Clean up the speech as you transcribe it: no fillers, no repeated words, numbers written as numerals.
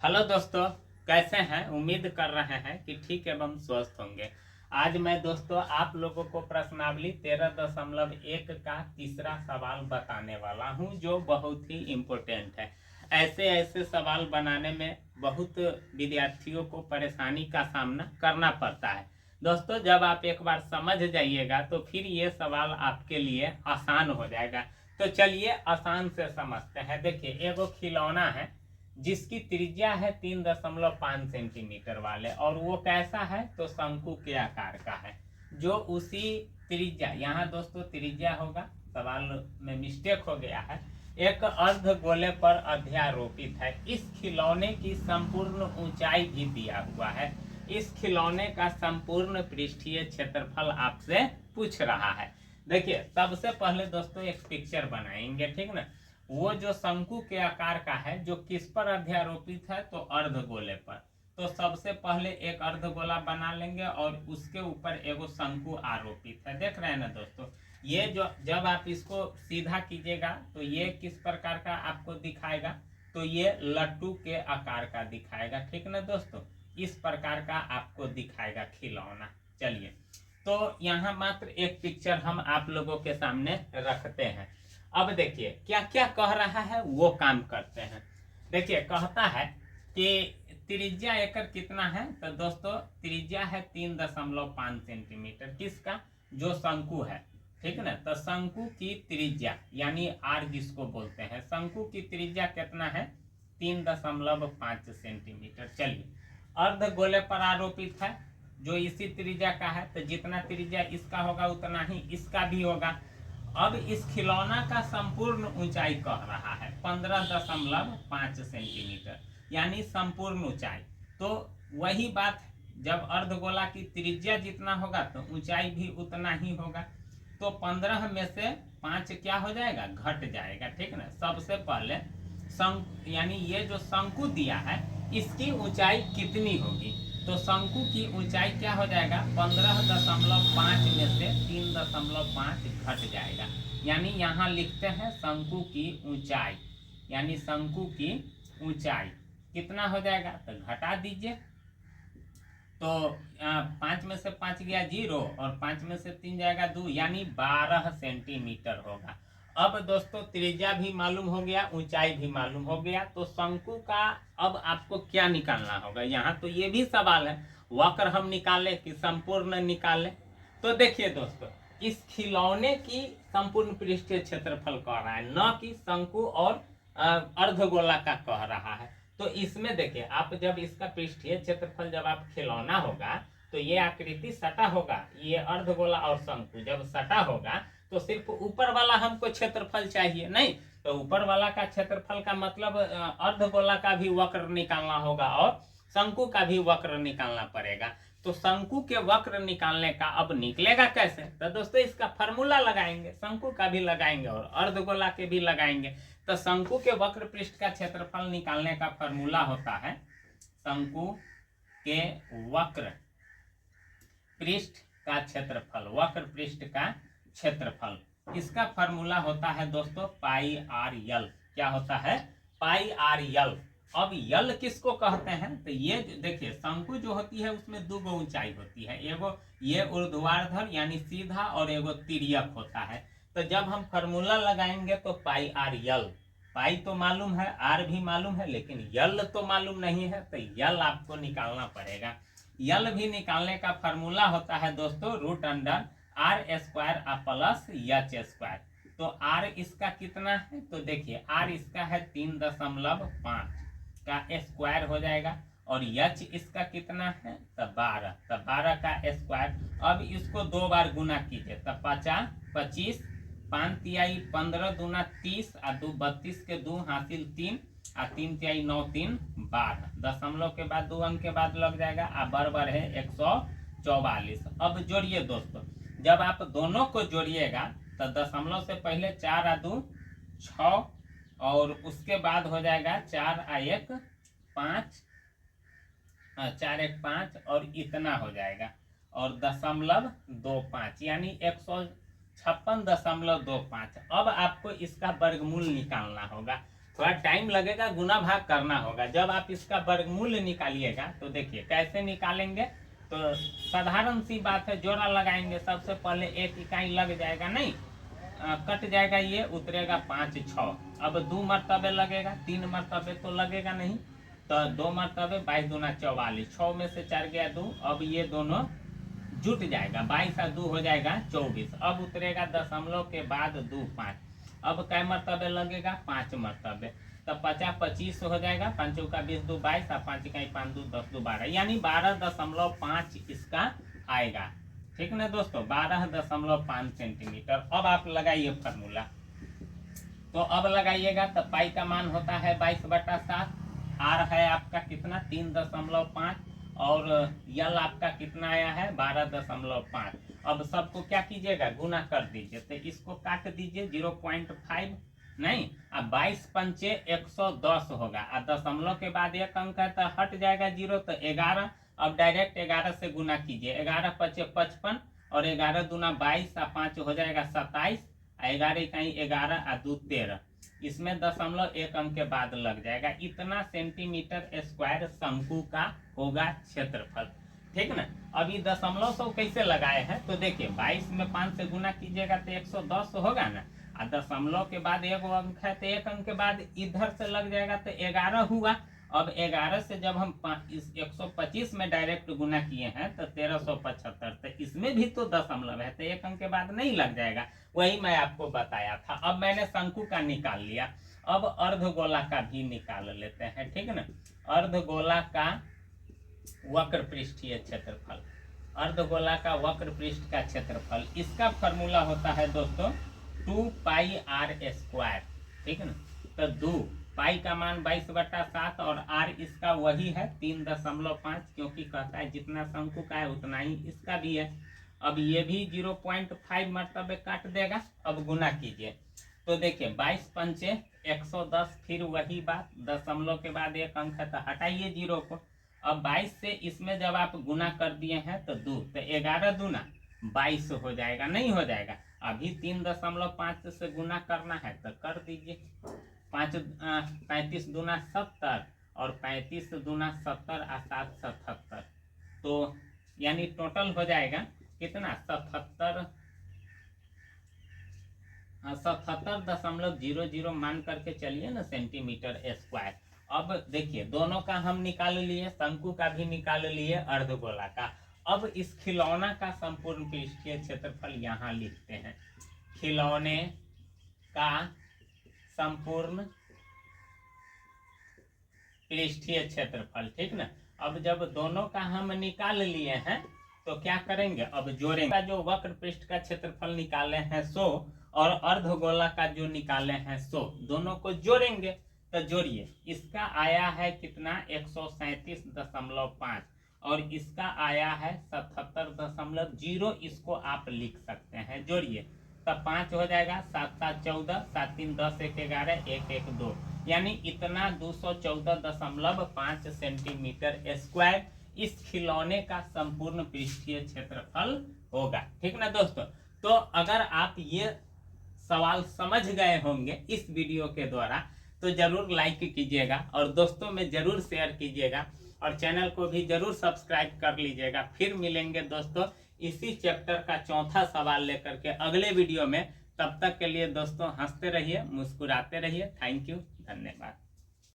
Hello दोस्तों, कैसे हैं। उम्मीद कर रहे हैं कि ठीक एवं स्वस्थ होंगे। आज मैं दोस्तों आप लोगों को प्रश्नावली 13.1 का तीसरा सवाल बताने वाला हूं, जो बहुत ही इम्पोर्टेंट है। ऐसे ऐसे सवाल बनाने में बहुत विद्यार्थियों को परेशानी का सामना करना पड़ता है। दोस्तों, जब आप एक बार समझ जाइएगा तो फिर ये सवाल आपके लिए आसान हो जाएगा। तो चलिए आसान से समझते हैं। देखिए, एगो खिलौना है जिसकी त्रिज्या है 3.5 सेंटीमीटर वाले, और वो कैसा है तो शंकु के आकार का है। जो उसी त्रिज्या, यहाँ दोस्तों त्रिज्या होगा, सवाल में मिस्टेक हो गया है, एक अर्ध गोले पर अध्यारोपित है। इस खिलौने की संपूर्ण ऊंचाई भी दिया हुआ है। इस खिलौने का संपूर्ण पृष्ठीय क्षेत्रफल आपसे पूछ रहा है। देखिए, सबसे पहले दोस्तों एक पिक्चर बनाएंगे, ठीक ना। वो जो शंकु के आकार का है, जो किस पर अध्यारोपित है तो अर्धगोले पर। तो सबसे पहले एक अर्धगोला बना लेंगे और उसके ऊपर एगो शंकु आरोपित है। देख रहे हैं ना दोस्तों, ये जो जब आप इसको सीधा कीजिएगा तो ये किस प्रकार का आपको दिखाएगा, तो ये लट्टू के आकार का दिखाएगा, ठीक ना दोस्तों। इस प्रकार का आपको दिखाएगा खिलौना। चलिए, तो यहाँ मात्र एक पिक्चर हम आप लोगों के सामने रखते हैं। अब देखिए क्या क्या कह रहा है, वो काम करते हैं। देखिए, कहता है कि त्रिज्या एकर कितना है, तो दोस्तों त्रिज्या है 3.5 सेंटीमीटर। किसका, जो शंकु है, ठीक ना। तो शंकु की त्रिज्या यानी आर जिसको बोलते हैं, शंकु की त्रिज्या कितना है, 3.5 सेंटीमीटर। चलिए, अर्ध गोले पर आरोपित है जो इसी त्रिज्या का है, तो जितना त्रिज्या इसका होगा उतना ही इसका भी होगा। अब इस खिलौना का संपूर्ण ऊंचाई कह रहा है 15.5 सेंटीमीटर, यानी संपूर्ण ऊंचाई। तो वही बात, जब अर्धगोला की त्रिज्या जितना होगा तो ऊंचाई भी उतना ही होगा। तो 15 में से 5 क्या हो जाएगा, घट जाएगा, ठीक ना। सबसे पहले यानी ये जो शंकु दिया है इसकी ऊंचाई कितनी होगी, तो शंकु की ऊंचाई क्या हो जाएगा, 15.5 में से 3.5 घट जाएगा। यानी यहाँ लिखते हैं शंकु की ऊंचाई, यानी शंकु की ऊंचाई कितना हो जाएगा, तो घटा दीजिए। तो 5 में से 5 गया 0 और 5 में से 3 जाएगा 2, यानी 12 सेंटीमीटर होगा। अब दोस्तों त्रिज्या भी मालूम हो गया, ऊंचाई भी मालूम हो गया, तो शंकु का अब आपको क्या निकालना होगा। यहाँ तो ये भी सवाल है, वक्र हम निकाले कि संपूर्ण निकाले। तो देखिए दोस्तों, इस खिलौने की संपूर्ण पृष्ठीय क्षेत्रफल कह रहा है, न कि शंकु और अर्धगोला का कह रहा है। तो इसमें देखिए, आप जब इसका पृष्ठीय क्षेत्रफल जब आप खिलौना होगा तो ये आकृति सटा होगा, ये अर्धगोला और शंकु जब सटा होगा तो सिर्फ ऊपर वाला हमको क्षेत्रफल चाहिए, नहीं तो ऊपर वाला का क्षेत्रफल का मतलब अर्धगोला का भी वक्र निकालना होगा और शंकु का भी वक्र निकालना पड़ेगा। तो शंकु के वक्र निकालने का अब निकलेगा कैसे, तो दोस्तों इसका फॉर्मूला लगाएंगे, शंकु का भी लगाएंगे और अर्धगोला के भी लगाएंगे। तो शंकु के वक्र पृष्ठ का क्षेत्रफल निकालने का फॉर्मूला होता है शंकु के वक्र पृष्ठ का क्षेत्रफल, वक्र पृष्ठ का क्षेत्रफल। इसका फॉर्मूला होता है दोस्तों पाई आर यल। क्या होता है, पाई आर यल। अब यल किसको कहते हैं, तो ये देखिए शंकु जो होती है उसमें दो गो ऊंचाई होती है, एगो ये ऊर्ध्वाधर यानी सीधा और एगो तिर्यक होता है। तो जब हम फॉर्मूला लगाएंगे तो पाई आर यल, पाई तो मालूम है, आर भी मालूम है, लेकिन यल तो मालूम नहीं है, तो यल आपको निकालना पड़ेगा। यल भी निकालने का फॉर्मूला होता है दोस्तों root under R square plus H square. तो आर इसका कितना है, तो देखिए आर इसका है 3.5 का स्क्वायर हो जाएगा, और एच इसका कितना है तो 12, तो 12 का स्क्वायर। अब इसको 2 बार गुना कीजिए, तो 25, 5 तिहाई 15 दूना 30 और 2 32 के 2 हासिल 3 और 3 तिहाई 9 3 12, दशमलव के बाद 2 अंक के बाद लग जाएगा, और बराबर है 144। अब जोड़िए दोस्तों, जब आप दोनों को जोड़िएगा तो दशमलव से पहले 4 और 2 6, और उसके बाद हो जाएगा 4 और 1 5, 4 1 5 और इतना हो जाएगा, और 0.25 यानी 156.25। अब आपको इसका वर्गमूल निकालना होगा। थोड़ा टाइम लगेगा, गुना भाग करना होगा। जब आप इसका वर्गमूल निकालिएगा तो देखिए कैसे निकालेंगे। तो साधारण सी बात है, जोड़ा लगाएंगे। सबसे पहले 1 इकाई लग जाएगा, नहीं कट जाएगा, ये उतरेगा 5 6। अब 2 मरतबे लगेगा, 3 मरतबे तो लगेगा नहीं, तो 2 मरतबे 22 दूना 44, 6 में से 4 गया 2। अब ये दोनों जुट जाएगा, 22 और 2 हो जाएगा 24। अब उतरेगा दशमलव के बाद 2 5। अब कै मरतबे लगेगा, 5 मरतबे, तो 50 25 हो जाएगा, 5 का 20 2 22 और 5 इकाई 5 2 10 2 12, यानी 12.5 इसका आएगा। ठीक ना दोस्तों, 12.5 सेंटीमीटर। अब आप लगाइए फार्मूला। तो अब लगाइएगा तो पाई का मान होता है 22/7, आर है आपका कितना 3.5, और यल आपका कितना आया है 12.5। अब सबको क्या कीजिएगा, गुना कर दीजिए। तो इसको काट दीजिए 0.5, नहीं अब 22 पंचे 110 होगा, और दशमलव के बाद 1 अंक है तो हट जाएगा 0, तो 11। अब डायरेक्ट 11 से गुना कीजिए, 11 पचे 55, और 11 दूना 22 और 5 हो जाएगा 27, 11 इकाई 11 और 2 13। इसमें दशमलव 1 अंक के बाद लग जाएगा। इतना सेंटीमीटर स्क्वायर शंकु का होगा क्षेत्रफल। ठीक ना। अभी दशमलव सौ कैसे लगाए हैं, तो देखिए 22 में 5 से गुना कीजिएगा तो 110 होगा ना, और दशमलव के बाद 1 अंक है तो 1 अंक के बाद इधर से लग जाएगा तो 11 हुआ। अब 11 से जब हम इस 125 में डायरेक्ट गुना किए हैं तो 1375, तो इसमें भी तो दशमलव है, तो 1 अंक के बाद नहीं लग जाएगा। वही मैं आपको बताया था। अब मैंने शंकु का निकाल लिया, अब अर्धगोला का भी निकाल लेते हैं। ठीक ना। अर्धगोला का वक्र पृष्ठीय क्षेत्रफल, अर्धगोला का वक्र पृष्ठ का क्षेत्रफल, इसका फॉर्मूला होता है दोस्तों 2πr²। ठीक ना। तो 2 पाई का मान 22/7, और आर इसका वही है 3.5, क्योंकि कहता है जितना शंकु का है उतना ही इसका भी है। अब ये भी 0.5 मरतबे काट देगा। अब गुना कीजिए तो देखिए 22 पंचे 110, फिर वही बात, दशमलव के बाद 1 अंक है तो हटाइए 0 को। अब 22 से इसमें जब आप गुना कर दिए हैं तो 2, तो 11 दूना 22 हो जाएगा, नहीं हो जाएगा। अभी 3.5 से गुना करना है तो कर दीजिए। 35 दूना 70, और 35 दूना 70 और 7 77, तो यानी टोटल हो जाएगा कितना 77.00 मान करके चलिए ना सेंटीमीटर स्क्वायर। अब देखिए दोनों का हम निकाल लिए, शंकु का भी निकाल लिए, अर्धगोला का। अब इस खिलौना का संपूर्ण पृष्ठीय क्षेत्रफल यहाँ लिखते हैं, खिलौने का संपूर्ण पृष्ठीय क्षेत्रफल। ठीक ना। अब जब दोनों का हम निकाल लिए हैं तो क्या करेंगे, अब जोड़ेंगे। जो वक्र पृष्ठ का क्षेत्रफल निकाले हैं 100, और अर्धगोला का जो निकाले हैं 100, दोनों को जोड़ेंगे। तो जोड़िए, इसका आया है कितना 137.5, और इसका आया है 77.0, इसको आप लिख सकते हैं। जोड़िए तब 5 हो जाएगा, 7 7 14, 7 3 10 1 11 1 1 2, यानी इतना 214.5 सेंटीमीटर स्क्वायर इस खिलौने का संपूर्ण पृष्ठीय क्षेत्रफल होगा। ठीक ना दोस्तों। तो अगर आप ये सवाल समझ गए होंगे इस वीडियो के द्वारा, तो जरूर लाइक कीजिएगा और दोस्तों में जरूर शेयर कीजिएगा, और चैनल को भी जरूर सब्सक्राइब कर लीजिएगा। फिर मिलेंगे दोस्तों इसी चैप्टर का चौथा सवाल लेकर के अगले वीडियो में। तब तक के लिए दोस्तों हंसते रहिए, मुस्कुराते रहिए। थैंक यू, धन्यवाद।